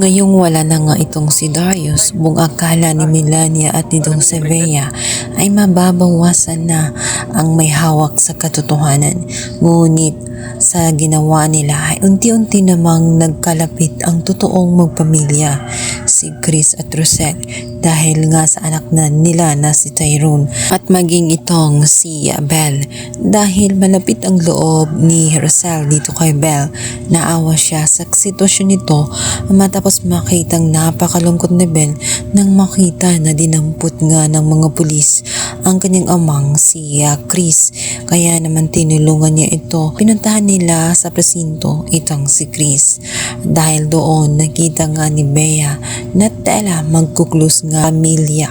Ngayong wala na nga itong si Darius, buong akala ni Melania at nitong si Bea ay mababawasan na ang may hawak sa katotohanan. Ngunit sa ginawa nila ay unti-unti namang nagkalapit ang totoong magpamilya, si Chris at Roselle, dahil nga sa anak na nila na si Tyrone at maging itong si Belle. Dahil malapit ang loob ni Roselle dito kay Belle, naawa siya sa sitwasyon nito matapos makitang napakalungkot ni Belle nang makita na dinampot nga ng mga pulis ang kanyang amang si Chris. Kaya naman tinulungan niya ito. Pinuntahan nila sa presinto itong si Chris. Dahil doon nakita nga ni Bea na tela magkuklose nga pamilya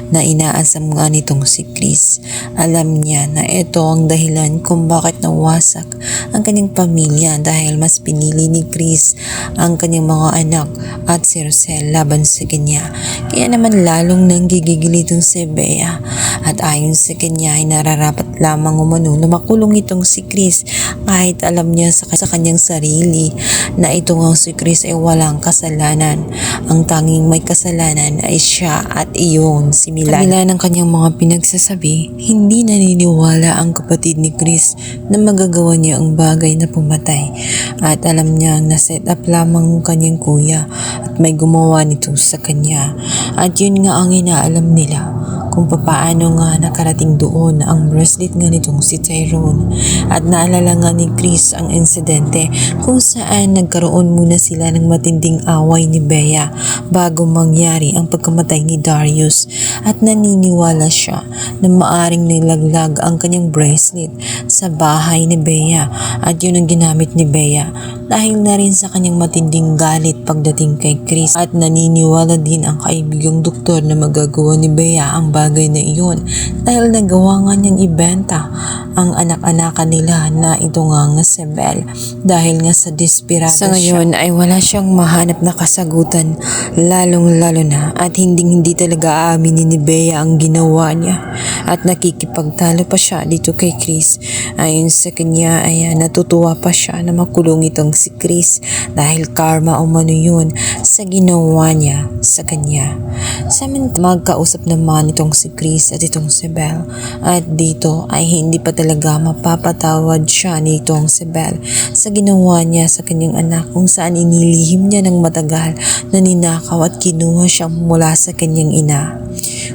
na inaasam nga nitong si Chris. Alam niya na ito ang dahilan kung bakit nawasak ang kanyang pamilya, dahil mas pinili ni Chris ang kanyang mga anak at si Roselle laban sa kanya. Kaya naman lalong nanggigigil itong si Bea, at ayon sa kanya ay nararapat lamang umano na makulong itong si Chris, kahit alam niya sa kanyang sarili na ito nga si Chris ay walang kasalanan. Ang tanging may kasalanan ay siya at iyon si Milan. Kabila ng kanyang mga pinagsasabi, hindi naniniwala ang kapatid ni Chris na magagawa niya ang bagay na pumatay, at alam niya na set up lamang ang kanyang kuya at may gumawa nito sa kanya. At yun nga ang inaalam nila, kung papaano nga nakarating doon ang bracelet nga nitong si Tyrone. At naalala nga ni Chris ang insidente kung saan nagkaroon muna sila ng matinding away ni Bea bago mangyari ang pagkamatay ni Darius, at naniniwala siya na maaring nilaglag ang kanyang bracelet sa bahay ni Bea, at yun ang ginamit ni Bea dahil na rin sa kanyang matinding galit pagdating kay Chris. At naniniwala din ang kaibigang doktor na magagawa ni Bea ang bagay na iyon dahil nagawa nga niyang ibenta ang anak-anakan nila na ito nga si Belle, dahil nga sa desperado sa ngayon ay wala siyang mahanap na kasagutan, lalong-lalo na at hindi talaga aaminin ni Bea ang ginawa niya, at nakikipagtalo pa siya dito kay Chris. Ayon sa kanya ay natutuwa pa siya na makulong itong si Chris dahil karma umano yun sa ginawa niya sa kanya. Magkausap naman itong si Chris at itong si Belle, at dito ay hindi pa talaga mapapatawad siya nitong si Belle sa ginawa niya sa kanyang anak, kung saan inilihim niya ng matagal na ninakaw at kinuha siya mula sa kanyang ina.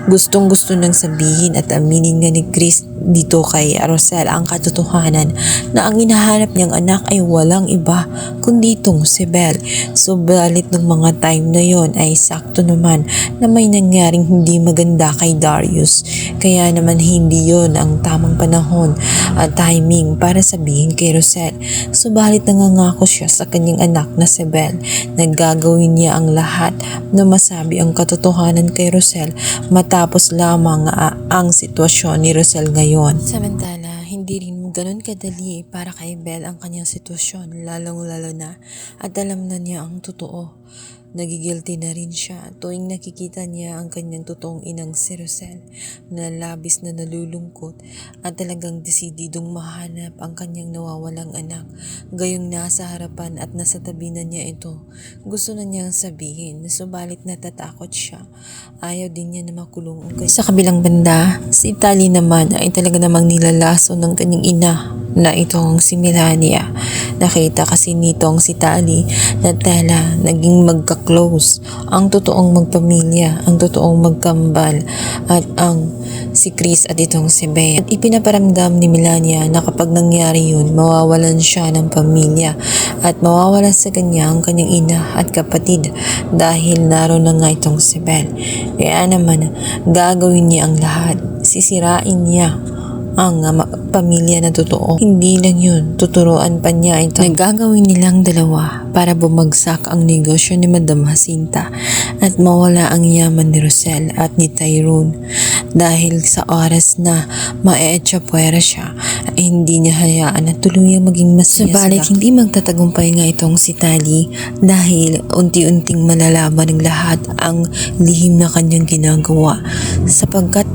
Gustong-gusto nang sabihin at aminin nga ni Chris dito kay Roselle ang katotohanan na ang hinahanap niyang anak ay walang iba kundi itong si Belle. Subalit ng mga time na yon ay sakto naman na may nangyaring hindi maganda kay Darius, kaya naman hindi yon ang tamang panahon at timing para sabihin kay Roselle. Subalit nangangako siya sa kanyang anak na si Belle na gagawin niya ang lahat na masabi ang katotohanan kay Roselle matapos lamang ang sitwasyon ni Roselle ngayon. Samantala, hindi rin ganun kadali para kay Belle ang kanyang sitwasyon, lalong-lalo na at alam na niya ang totoo. Nagigilty na rin siya tuwing nakikita niya ang kanyang totoong inang si Roselle na labis na nalulungkot at talagang desididong mahanap ang kanyang nawawalang anak. Gayong nasa harapan at nasa tabi na niya ito, gusto na niyang sabihin, subalit natatakot siya. Ayaw din niya na makulong ang kanyang. Sa kabilang banda, si Tali naman ay talaga namang nilalaso ng kanyang ina na itong si Melania. Nakita kasi nitong si Tali na tela naging magka-close ang totoong magpamilya, ang totoong magkambal at ang si Chris at itong si Bea. At ipinaparamdam ni Melania na kapag nangyari yun, mawawalan siya ng pamilya at mawawalan sa kanya ang kanyang ina at kapatid dahil naroon na nga itong si Belle. Kaya naman gagawin niya ang lahat, sisirain niya ang pamilya na totoo. Hindi lang yun, tuturuan pa niya ito na gagawin nilang dalawa para bumagsak ang negosyo ni Madam Jacinta. at mawala ang yaman ni Rosel at ni Tyrone dahil sa oras na mae-etsapuera siya ay hindi niya hayaan na tuluyang maging masaya. Subalit hindi magtatagumpay nga itong si Tali dahil unti-unting malalaman ng lahat ang lihim na kanyang ginagawa sapagkat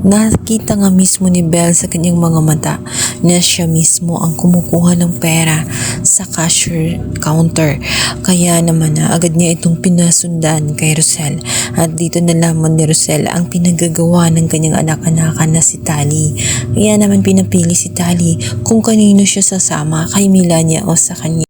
nakita nga mismo ni Belle sa kanyang mga mata na siya mismo ang kumukuha ng pera sa cashier counter. Kaya naman agad niya itong pinasundan kay Rosel at dito nalaman ni Rosel ang pinagagawa ng kanyang anak-anakan na si Tali. Kaya naman pinapili si Tali kung kanino siya sasama, kay Melania o sa kanya.